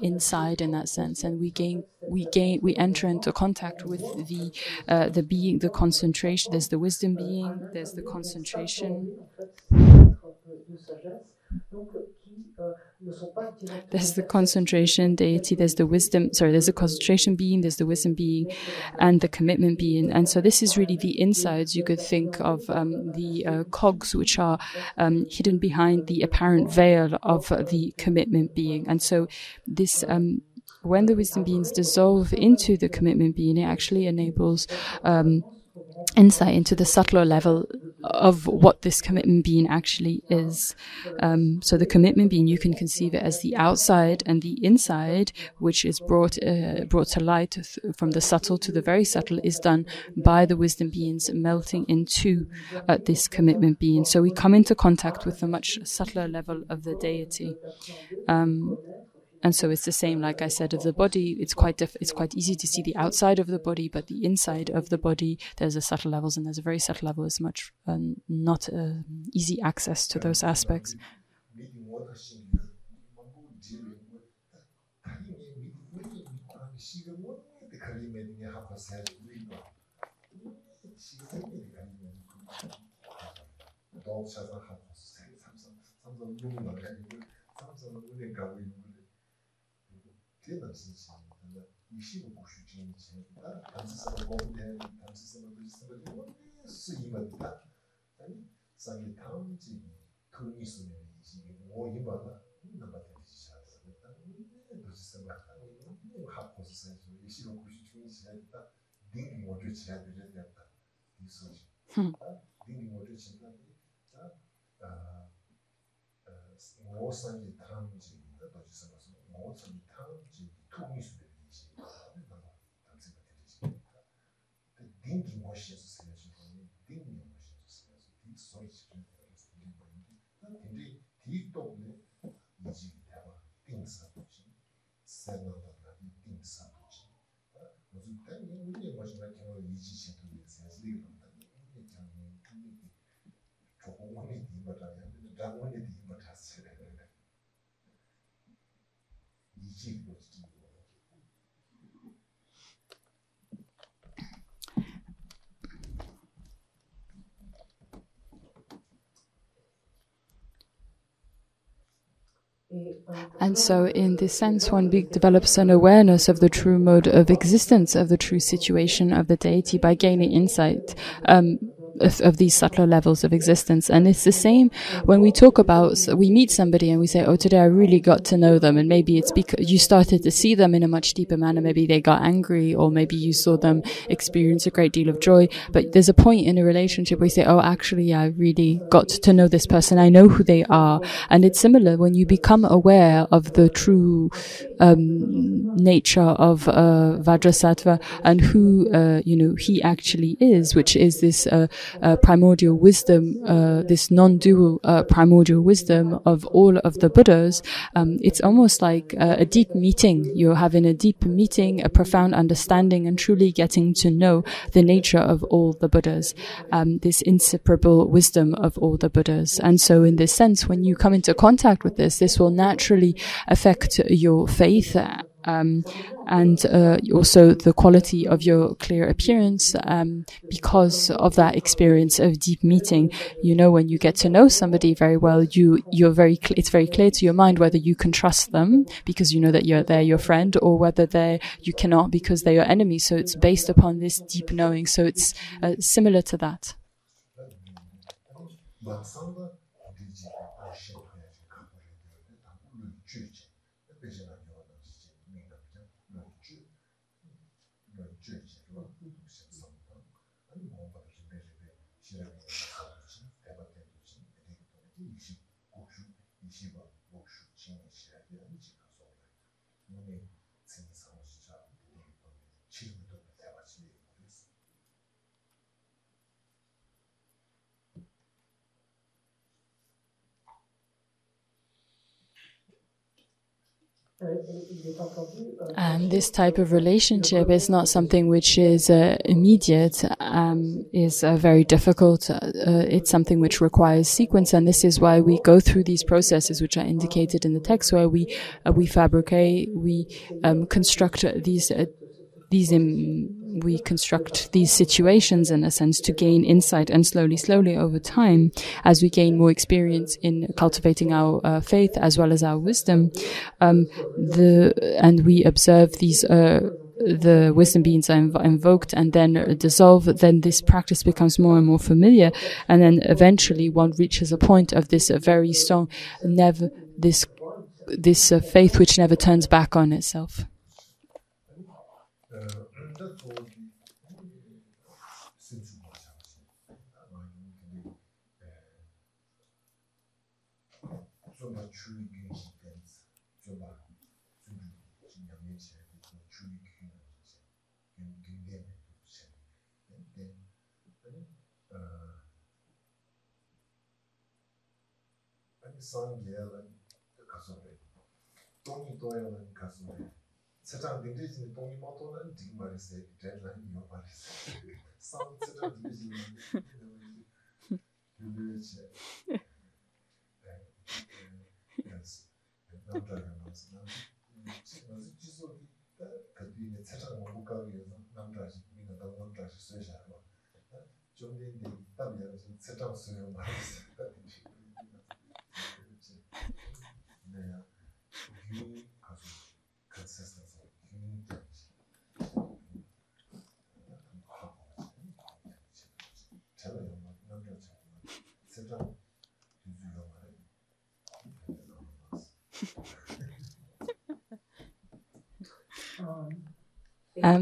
inside in that sense, and we enter into contact with the being, the concentration. There's the wisdom being, there's the concentration. There's the concentration deity, there's the concentration being, there's the wisdom being, and the commitment being. And so this is really the insides. You could think of the cogs which are hidden behind the apparent veil of the commitment being. And so this when the wisdom beings dissolve into the commitment being, it actually enables insight into the subtler level of what this commitment being actually is. So the commitment being, you can conceive it as the outside, and the inside, which is brought to light from the subtle to the very subtle, is done by the wisdom beings melting into this commitment being. So we come into contact with a much subtler level of the deity. And so it's the same, like I said, of the body. It's quite easy to see the outside of the body, but the inside of the body, there's a subtle levels, and there's a very subtle level. It's much not easy access to those aspects. And so, in this sense, one develops an awareness of the true mode of existence, of the true situation of the deity by gaining insight of these subtler levels of existence. And it's the same when we talk about, we meet somebody and we say, oh, today I really got to know them. And maybe it's because you started to see them in a much deeper manner. Maybe they got angry, or maybe you saw them experience a great deal of joy. But there's a point in a relationship where you say, oh, actually, I really got to know this person. I know who they are. And it's similar when you become aware of the true nature of Vajrasattva and who, he actually is, which is this primordial wisdom, this non-dual primordial wisdom of all of the Buddhas. It's almost like a deep meeting. You're having a deep meeting, a profound understanding, and truly getting to know the nature of all the Buddhas, this inseparable wisdom of all the Buddhas. And so in this sense, when you come into contact with this will naturally affect your faith, and also the quality of your clear appearance, because of that experience of deep meeting. When you get to know somebody very well, it's very clear to your mind whether you can trust them because you know that they're your friend, or whether you cannot because they're your enemy. So it's based upon this deep knowing. So it's similar to that. And this type of relationship is not something which is immediate, is very difficult. It's something which requires sequence, and this is why we go through these processes which are indicated in the text, where we fabricate, we construct we construct these situations in a sense to gain insight, and slowly over time, as we gain more experience in cultivating our faith as well as our wisdom, and we observe these the wisdom beings are invoked and then dissolve, then this practice becomes more and more familiar, and then eventually one reaches a point of this very strong, this faith which never turns back on itself.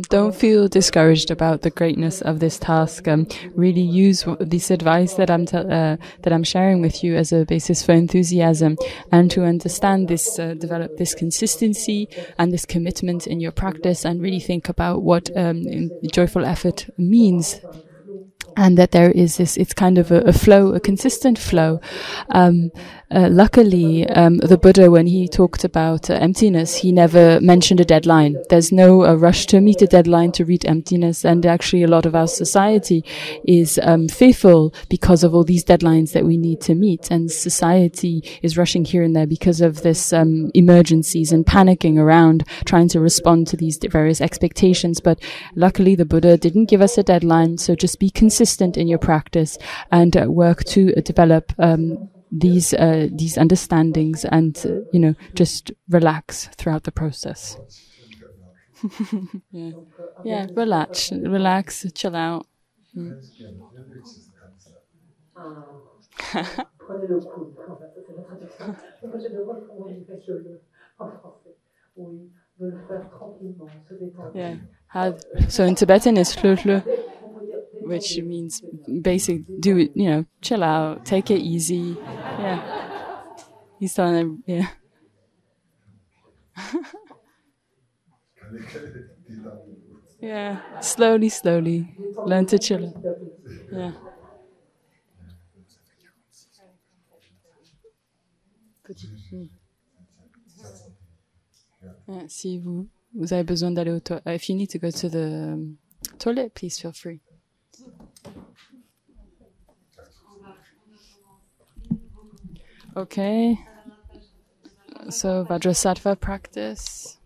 Don't feel discouraged about the greatness of this task. Really use this advice that I'm sharing with you as a basis for enthusiasm, and to understand this, develop this consistency and this commitment in your practice, and really think about what joyful effort means. And that there is this, it's kind of a flow, a consistent flow. Luckily, the Buddha, when he talked about emptiness, he never mentioned a deadline. There's no rush to meet a deadline to reach emptiness. And actually, a lot of our society is fearful because of all these deadlines that we need to meet. And society is rushing here and there because of this emergencies and panicking around trying to respond to these various expectations. But luckily, the Buddha didn't give us a deadline. So just be consistent in your practice and work to develop these understandings, and just relax throughout the process. yeah, relax, chill out. Prenez le coude, en fait, c'est la traduction. Moi, je me demande comment il fait en français. Oui, de le faire tranquillement, se détendre. Yeah. So in Tibetan it's flö, which means basic, do it, chill out, take it easy. Yeah. He's telling them, yeah. Yeah. Slowly. Learn to chill. Yeah. Si vous avez besoin d'aller au toilette, if you need to go to the toilet, please feel free. Okay. So Vajrasattva practice.